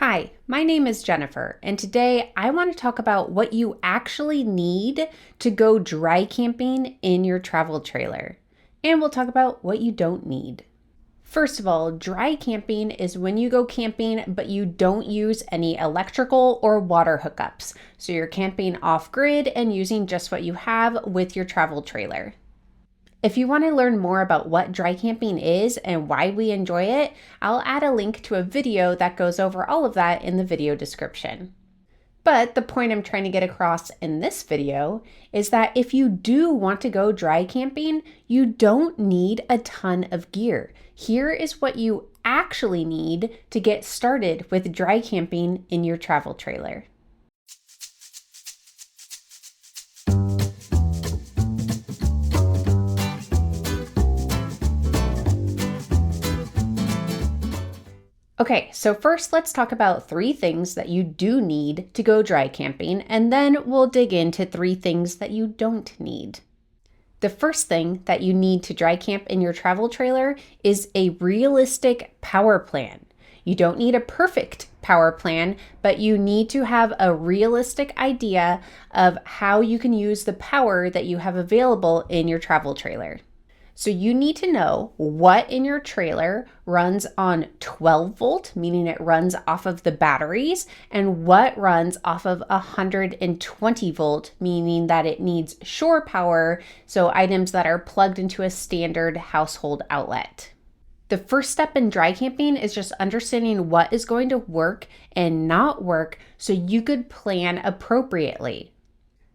Hi, my name is Jennifer, and today I want to talk about what you actually need to go dry camping in your travel trailer. And we'll talk about what you don't need. First of all, dry camping is when you go camping, but you don't use any electrical or water hookups. So you're camping off grid and using just what you have with your travel trailer. If you want to learn more about what dry camping is and why we enjoy it, I'll add a link to a video that goes over all of that in the video description. But the point I'm trying to get across in this video is that if you do want to go dry camping, you don't need a ton of gear. Here is what you actually need to get started with dry camping in your travel trailer. Okay, so first let's talk about 3 things that you do need to go dry camping, and then we'll dig into 3 things that you don't need. The first thing that you need to dry camp in your travel trailer is a realistic power plan. You don't need a perfect power plan, but you need to have a realistic idea of how you can use the power that you have available in your travel trailer. So you need to know what in your trailer runs on 12 volt, meaning it runs off of the batteries, and what runs off of 120 volt, meaning that it needs shore power, so items that are plugged into a standard household outlet. The first step in dry camping is just understanding what is going to work and not work so you could plan appropriately.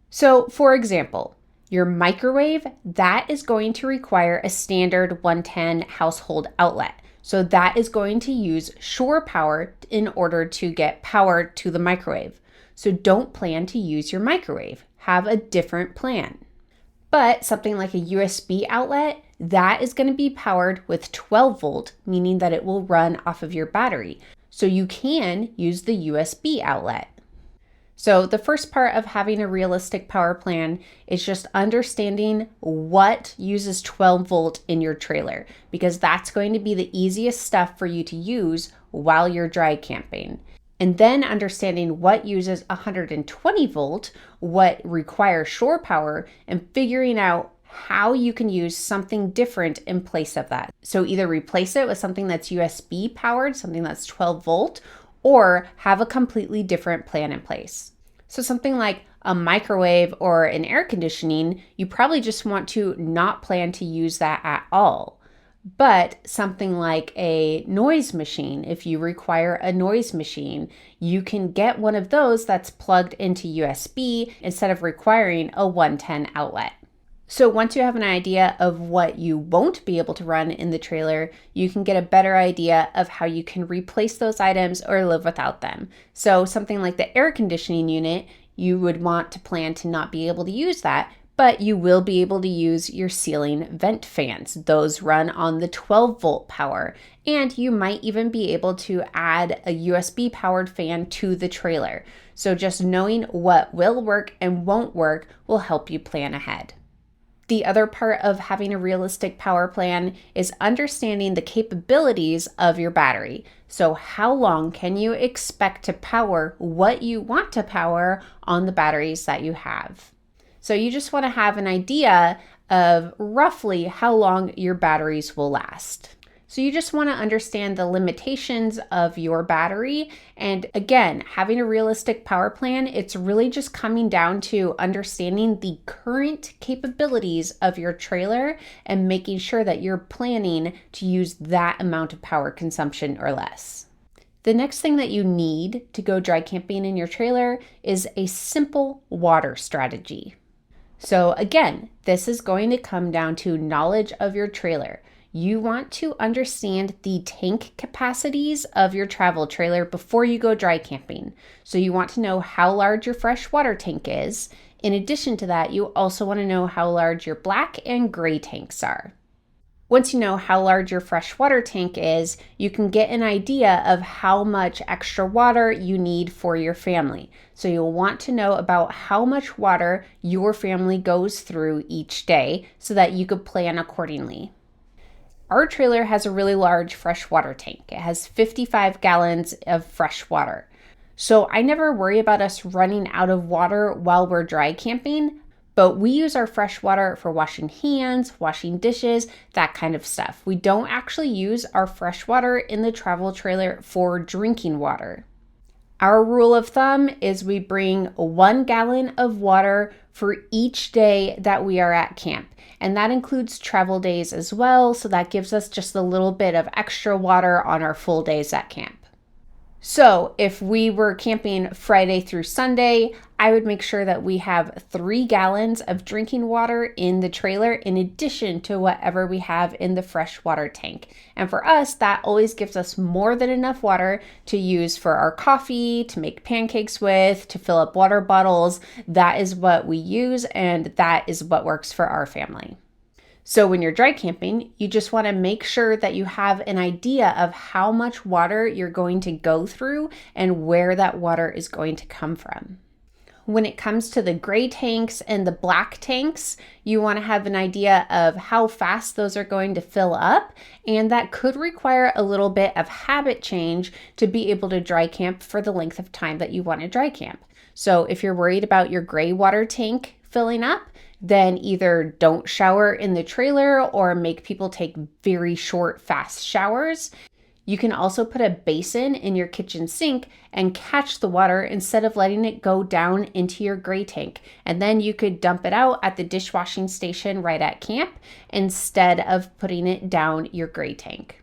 So, for example, your microwave, that is going to require a standard 110 household outlet. So that is going to use shore power in order to get power to the microwave. So don't plan to use your microwave. Have a different plan. But something like a USB outlet, that is going to be powered with 12 volt, meaning that it will run off of your battery. So you can use the USB outlet. So the first part of having a realistic power plan is just understanding what uses 12 volt in your trailer, because that's going to be the easiest stuff for you to use while you're dry camping. And then understanding what uses 120 volt, what requires shore power, and figuring out how you can use something different in place of that. So either replace it with something that's USB powered, something that's 12 volt, or have a completely different plan in place. So something like a microwave or an air conditioning, you probably just want to not plan to use that at all. But something like a noise machine, if you require a noise machine, you can get one of those that's plugged into USB instead of requiring a 110 outlet. So once you have an idea of what you won't be able to run in the trailer, you can get a better idea of how you can replace those items or live without them. So something like the air conditioning unit, you would want to plan to not be able to use that, but you will be able to use your ceiling vent fans. Those run on the 12 volt power, and you might even be able to add a USB powered fan to the trailer. So just knowing what will work and won't work will help you plan ahead. The other part of having a realistic power plan is understanding the capabilities of your battery. So how long can you expect to power what you want to power on the batteries that you have? So you just want to have an idea of roughly how long your batteries will last. So you just want to understand the limitations of your battery. And again, having a realistic power plan, it's really just coming down to understanding the current capabilities of your trailer and making sure that you're planning to use that amount of power consumption or less. The next thing that you need to go dry camping in your trailer is a simple water strategy. So again, this is going to come down to knowledge of your trailer. You want to understand the tank capacities of your travel trailer before you go dry camping. So you want to know how large your freshwater tank is. In addition to that, you also want to know how large your black and gray tanks are. Once you know how large your freshwater tank is, you can get an idea of how much extra water you need for your family. So you'll want to know about how much water your family goes through each day so that you could plan accordingly. Our trailer has a really large freshwater tank. It has 55 gallons of fresh water. So I never worry about us running out of water while we're dry camping, but we use our fresh water for washing hands, washing dishes, that kind of stuff. We don't actually use our fresh water in the travel trailer for drinking water. Our rule of thumb is we bring 1 gallon of water for each day that we are at camp. And that includes travel days as well. So that gives us just a little bit of extra water on our full days at camp. So if we were camping Friday through Sunday, I would make sure that we have 3 gallons of drinking water in the trailer in addition to whatever we have in the freshwater tank. And for us, that always gives us more than enough water to use for our coffee, to make pancakes with, to fill up water bottles. That is what we use, and that is what works for our family. So when you're dry camping, you just want to make sure that you have an idea of how much water you're going to go through and where that water is going to come from. When it comes to the gray tanks and the black tanks, you want to have an idea of how fast those are going to fill up, and that could require a little bit of habit change to be able to dry camp for the length of time that you want to dry camp. So if you're worried about your gray water tank filling up, then either don't shower in the trailer or make people take very short, fast showers. You can also put a basin in your kitchen sink and catch the water instead of letting it go down into your gray tank. And then you could dump it out at the dishwashing station right at camp instead of putting it down your gray tank.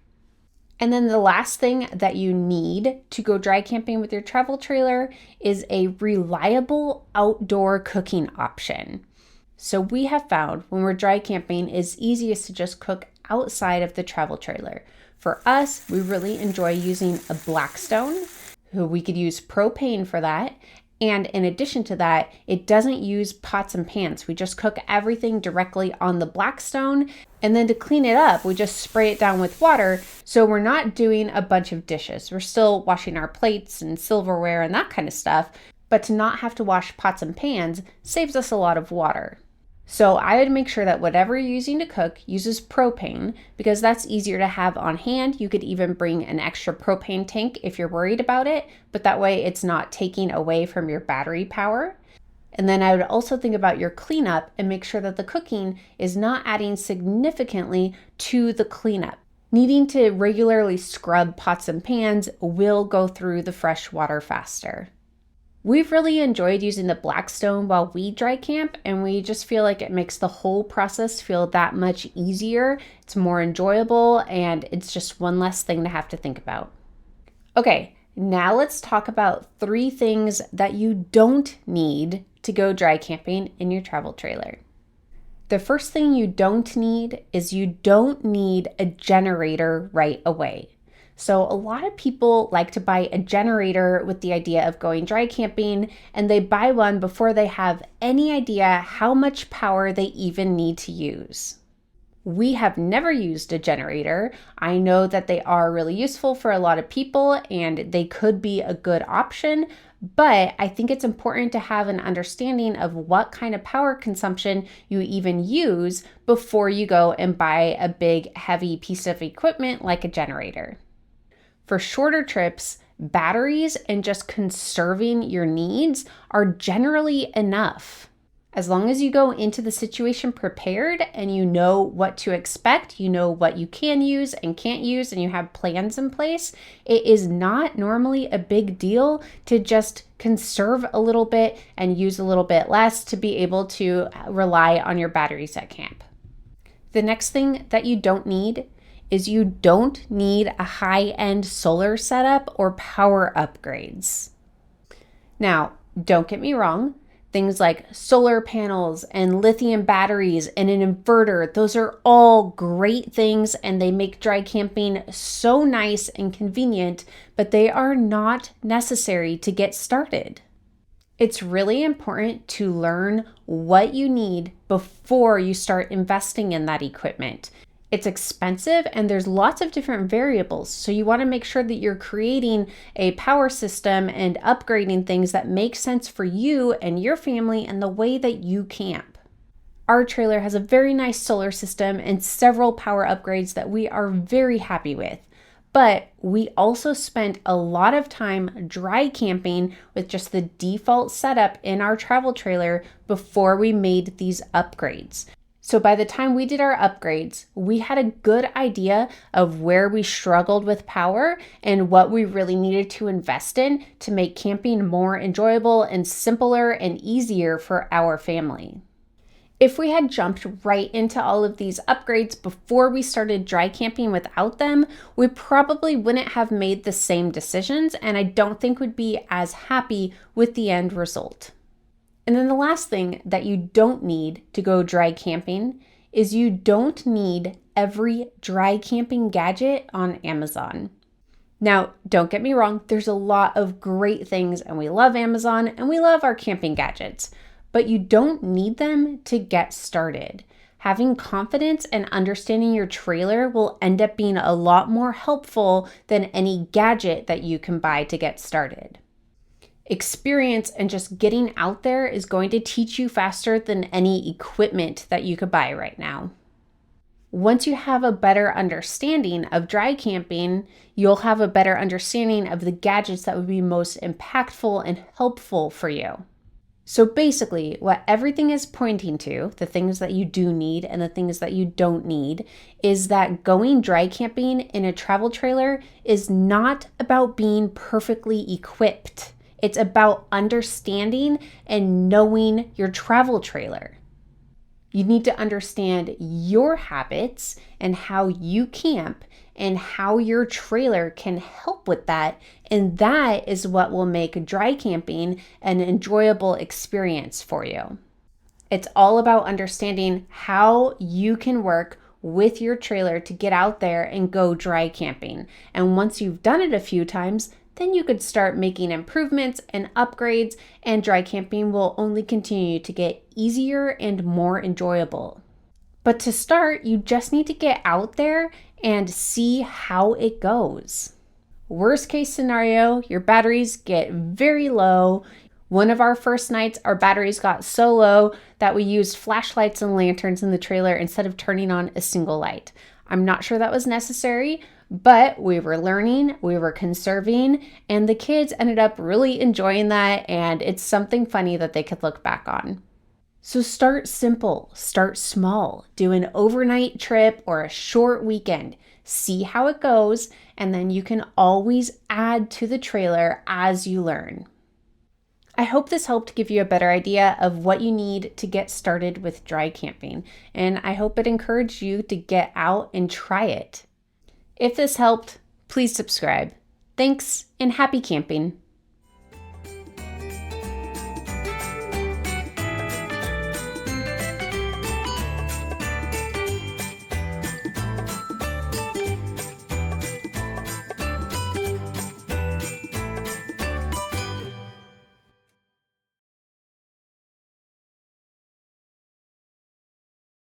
And then the last thing that you need to go dry camping with your travel trailer is a reliable outdoor cooking option. So we have found when we're dry camping, it's easiest to just cook outside of the travel trailer. For us, we really enjoy using a Blackstone. We could use propane for that. And in addition to that, it doesn't use pots and pans. We just cook everything directly on the Blackstone. And then to clean it up, we just spray it down with water. So we're not doing a bunch of dishes. We're still washing our plates and silverware and that kind of stuff. But to not have to wash pots and pans saves us a lot of water. So I would make sure that whatever you're using to cook uses propane because that's easier to have on hand. You could even bring an extra propane tank if you're worried about it, but that way it's not taking away from your battery power. And then I would also think about your cleanup and make sure that the cooking is not adding significantly to the cleanup. Needing to regularly scrub pots and pans will go through the fresh water faster. We've really enjoyed using the Blackstone while we dry camp, and we just feel like it makes the whole process feel that much easier. It's more enjoyable, and it's just one less thing to have to think about. Okay, now let's talk about 3 things that you don't need to go dry camping in your travel trailer. The first thing you don't need is you don't need a generator right away. So a lot of people like to buy a generator with the idea of going dry camping, and they buy one before they have any idea how much power they even need to use. We have never used a generator. I know that they are really useful for a lot of people and they could be a good option, but I think it's important to have an understanding of what kind of power consumption you even use before you go and buy a big heavy piece of equipment like a generator. For shorter trips, batteries and just conserving your needs are generally enough. As long as you go into the situation prepared and you know what to expect, you know what you can use and can't use, and you have plans in place, it is not normally a big deal to just conserve a little bit and use a little bit less to be able to rely on your batteries at camp. The next thing that you don't need is you don't need a high-end solar setup or power upgrades. Now, don't get me wrong, things like solar panels and lithium batteries and an inverter, those are all great things and they make dry camping so nice and convenient, but they are not necessary to get started. It's really important to learn what you need before you start investing in that equipment. It's expensive and there's lots of different variables. So you want to make sure that you're creating a power system and upgrading things that make sense for you and your family and the way that you camp. Our trailer has a very nice solar system and several power upgrades that we are very happy with. But we also spent a lot of time dry camping with just the default setup in our travel trailer before we made these upgrades. So by the time we did our upgrades, we had a good idea of where we struggled with power and what we really needed to invest in to make camping more enjoyable and simpler and easier for our family. If we had jumped right into all of these upgrades before we started dry camping without them, we probably wouldn't have made the same decisions, and I don't think we'd be as happy with the end result. And then the last thing that you don't need to go dry camping is you don't need every dry camping gadget on Amazon. Now, don't get me wrong, there's a lot of great things, and we love Amazon and we love our camping gadgets. But you don't need them to get started. Having confidence and understanding your trailer will end up being a lot more helpful than any gadget that you can buy to get started. Experience and just getting out there is going to teach you faster than any equipment that you could buy right now. Once you have a better understanding of dry camping, you'll have a better understanding of the gadgets that would be most impactful and helpful for you. So basically, what everything is pointing to, the things that you do need and the things that you don't need, is that going dry camping in a travel trailer is not about being perfectly equipped. It's about understanding and knowing your travel trailer. You need to understand your habits and how you camp and how your trailer can help with that. And that is what will make dry camping an enjoyable experience for you. It's all about understanding how you can work with your trailer to get out there and go dry camping. And once you've done it a few times, then you could start making improvements and upgrades, and dry camping will only continue to get easier and more enjoyable. But to start, you just need to get out there and see how it goes. Worst case scenario, your batteries get very low. One of our first nights, our batteries got so low that we used flashlights and lanterns in the trailer instead of turning on a single light. I'm not sure that was necessary, but we were learning, we were conserving, and the kids ended up really enjoying that, and it's something funny that they could look back on. So start simple, start small, do an overnight trip or a short weekend, see how it goes, and then you can always add to the trailer as you learn. I hope this helped give you a better idea of what you need to get started with dry camping, and I hope it encouraged you to get out and try it. If this helped, please subscribe. Thanks and happy camping.